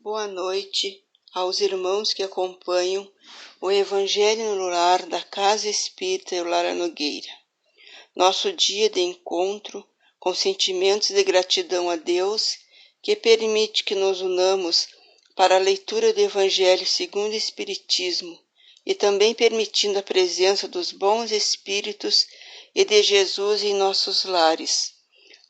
Boa noite aos irmãos que acompanham o Evangelho no Lar da Casa Espírita Eulália Nogueira. Nosso dia de encontro com sentimentos de gratidão a Deus que permite que nos unamos para a leitura do Evangelho segundo o Espiritismo e também permitindo a presença dos bons Espíritos e de Jesus em nossos lares.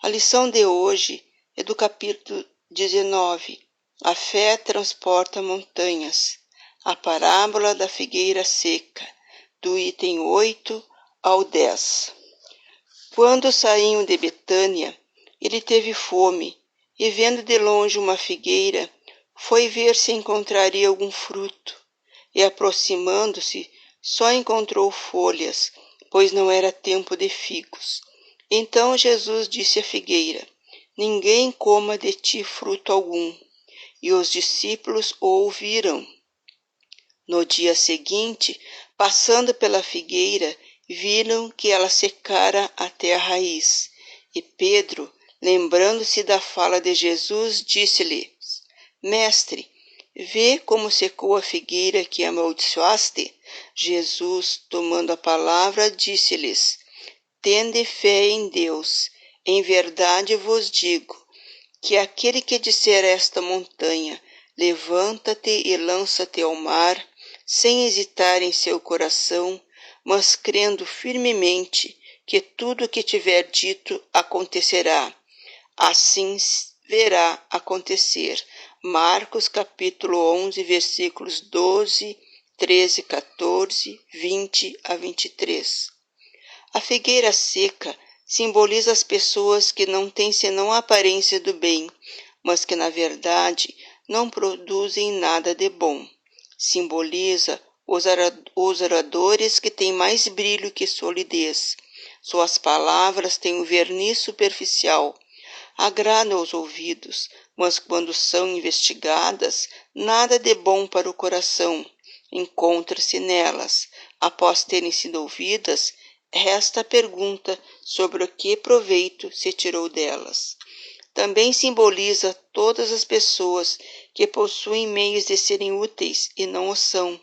A lição de hoje é do capítulo 19. A fé transporta montanhas. A parábola da figueira seca, do item 8 ao 10. Quando saíam de Betânia, ele teve fome, e vendo de longe uma figueira, foi ver se encontraria algum fruto. E aproximando-se, só encontrou folhas, pois não era tempo de figos. Então Jesus disse à figueira: Ninguém coma de ti fruto algum. E os discípulos o ouviram. No dia seguinte, passando pela figueira, viram que ela secara até a raiz. E Pedro, lembrando-se da fala de Jesus, disse-lhe: Mestre, vê como secou a figueira que amaldiçoaste? Jesus, tomando a palavra, disse-lhes: Tende fé em Deus. Em verdade vos digo que aquele que disser a esta montanha, levanta-te e lança-te ao mar, sem hesitar em seu coração, mas crendo firmemente que tudo o que tiver dito acontecerá. Assim verá acontecer. Marcos capítulo 11, versículos 12, 13, 14, 20 a 23. A figueira seca simboliza as pessoas que não têm senão a aparência do bem, mas que na verdade não produzem nada de bom. Simboliza os oradores que têm mais brilho que solidez. Suas palavras têm um verniz superficial, agradam aos ouvidos, mas quando são investigadas, nada de bom para o coração encontra-se nelas. Após terem sido ouvidas, resta a pergunta sobre o que proveito se tirou delas. Também simboliza todas as pessoas que possuem meios de serem úteis e não o são,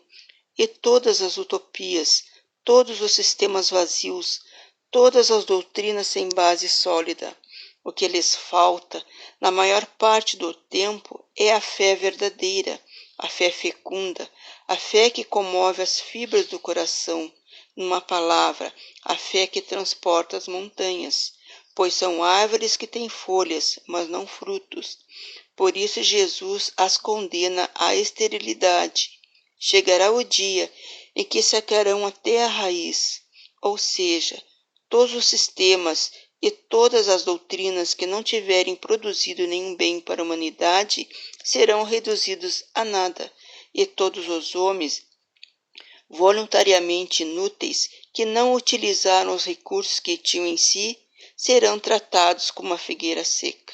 e todas as utopias, todos os sistemas vazios, todas as doutrinas sem base sólida. O que lhes falta, na maior parte do tempo, é a fé verdadeira, a fé fecunda, a fé que comove as fibras do coração. Numa palavra, a fé que transporta as montanhas, pois são árvores que têm folhas, mas não frutos. Por isso Jesus as condena à esterilidade. Chegará o dia em que secarão até a raiz, ou seja, todos os sistemas e todas as doutrinas que não tiverem produzido nenhum bem para a humanidade serão reduzidos a nada, e todos os homens voluntariamente inúteis, que não utilizaram os recursos que tinham em si, serão tratados como a figueira seca.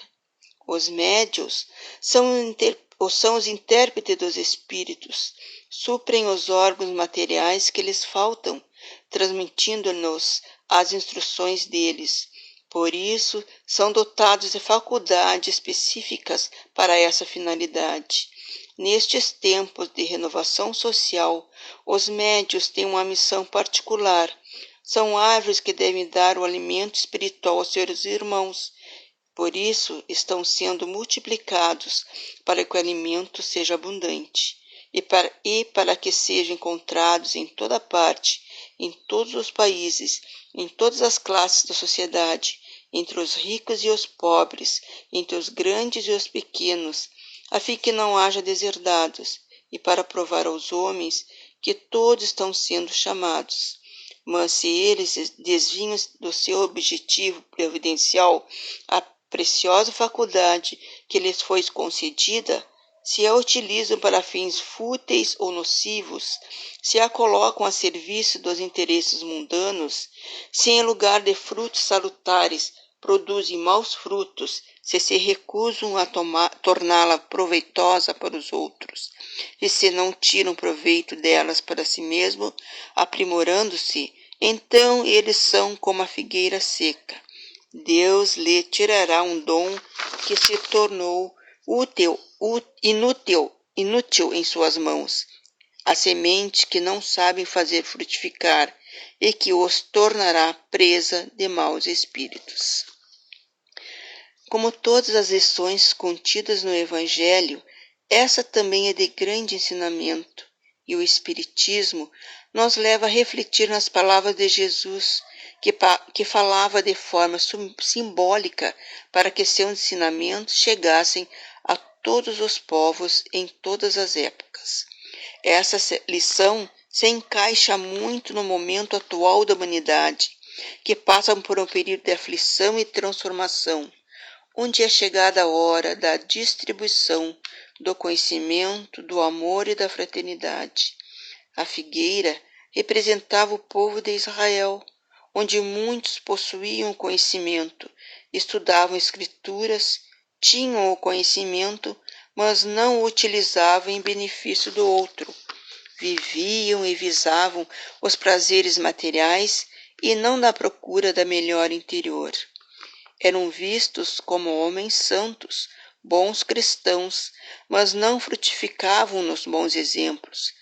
Os médiuns são os intérpretes dos espíritos, suprem os órgãos materiais que lhes faltam, transmitindo-nos as instruções deles. Por isso, são dotados de faculdades específicas para essa finalidade. Nestes tempos de renovação social, os médiuns têm uma missão particular. São árvores que devem dar o alimento espiritual aos seus irmãos. Por isso, estão sendo multiplicados para que o alimento seja abundante e para que sejam encontrados em toda parte, em todos os países, em todas as classes da sociedade, entre os ricos e os pobres, entre os grandes e os pequenos, a fim que não haja deserdados, e para provar aos homens que todos estão sendo chamados. Mas se eles desviam do seu objetivo providencial, a preciosa faculdade que lhes foi concedida, se a utilizam para fins fúteis ou nocivos, se a colocam a serviço dos interesses mundanos, se em lugar de frutos salutares produzem maus frutos, se recusam a torná-la proveitosa para os outros, e se não tiram proveito delas para si mesmo, aprimorando-se, então eles são como a figueira seca. Deus lhe tirará um dom que se tornou útil inútil em suas mãos, a semente que não sabem fazer frutificar e que os tornará presa de maus espíritos. Como todas as lições contidas no Evangelho, essa também é de grande ensinamento, e o Espiritismo nos leva a refletir nas palavras de Jesus, que falava de forma simbólica para que seus ensinamentos chegassem a todos os povos em todas as épocas. Essa lição se encaixa muito no momento atual da humanidade, que passa por um período de aflição e transformação, onde é chegada a hora da distribuição do conhecimento, do amor e da fraternidade. A figueira representava o povo de Israel, onde muitos possuíam conhecimento, estudavam escrituras, tinham o conhecimento, mas não o utilizavam em benefício do outro. Viviam e visavam os prazeres materiais e não na procura da melhor interior. Eram vistos como homens santos, bons cristãos, mas não frutificavam nos bons exemplos,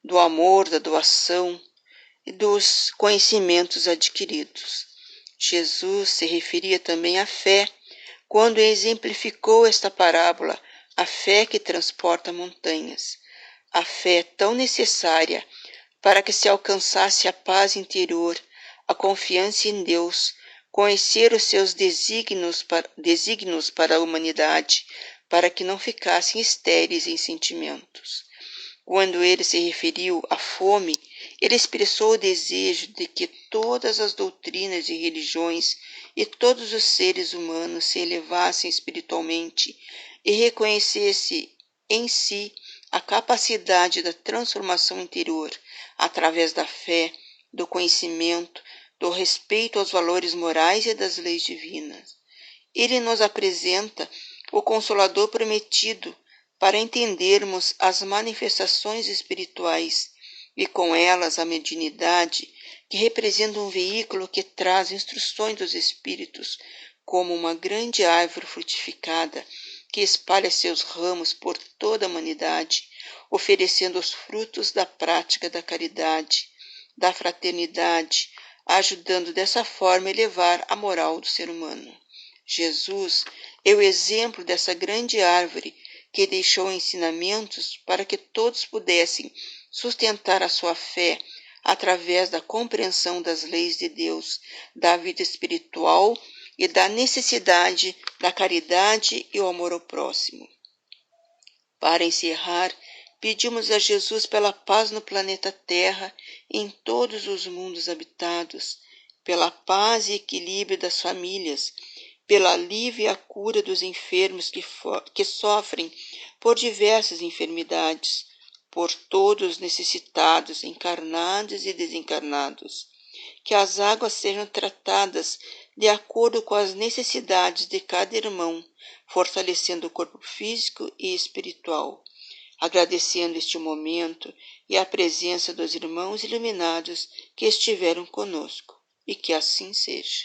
do amor, da doação e dos conhecimentos adquiridos. Jesus se referia também à fé, quando exemplificou esta parábola, a fé que transporta montanhas, a fé tão necessária para que se alcançasse a paz interior, a confiança em Deus, conhecer os seus desígnios para a humanidade, para que não ficassem estéreis em sentimentos. Quando ele se referiu à fome, ele expressou o desejo de que todas as doutrinas e religiões e todos os seres humanos se elevassem espiritualmente e reconhecessem em si a capacidade da transformação interior através da fé, do conhecimento, do respeito aos valores morais e das leis divinas. Ele nos apresenta o Consolador prometido para entendermos as manifestações espirituais e com elas a mediunidade, que representa um veículo que traz instruções dos espíritos como uma grande árvore frutificada que espalha seus ramos por toda a humanidade, oferecendo os frutos da prática da caridade, da fraternidade, ajudando dessa forma a elevar a moral do ser humano. Jesus é o exemplo dessa grande árvore que deixou ensinamentos para que todos pudessem sustentar a sua fé através da compreensão das leis de Deus, da vida espiritual e da necessidade da caridade e o amor ao próximo. Para encerrar, pedimos a Jesus pela paz no planeta Terra e em todos os mundos habitados, pela paz e equilíbrio das famílias, pela alívio e a cura dos enfermos que sofrem por diversas enfermidades, por todos os necessitados, encarnados e desencarnados. Que as águas sejam tratadas de acordo com as necessidades de cada irmão, fortalecendo o corpo físico e espiritual. Agradecendo este momento e a presença dos irmãos iluminados que estiveram conosco, e que assim seja.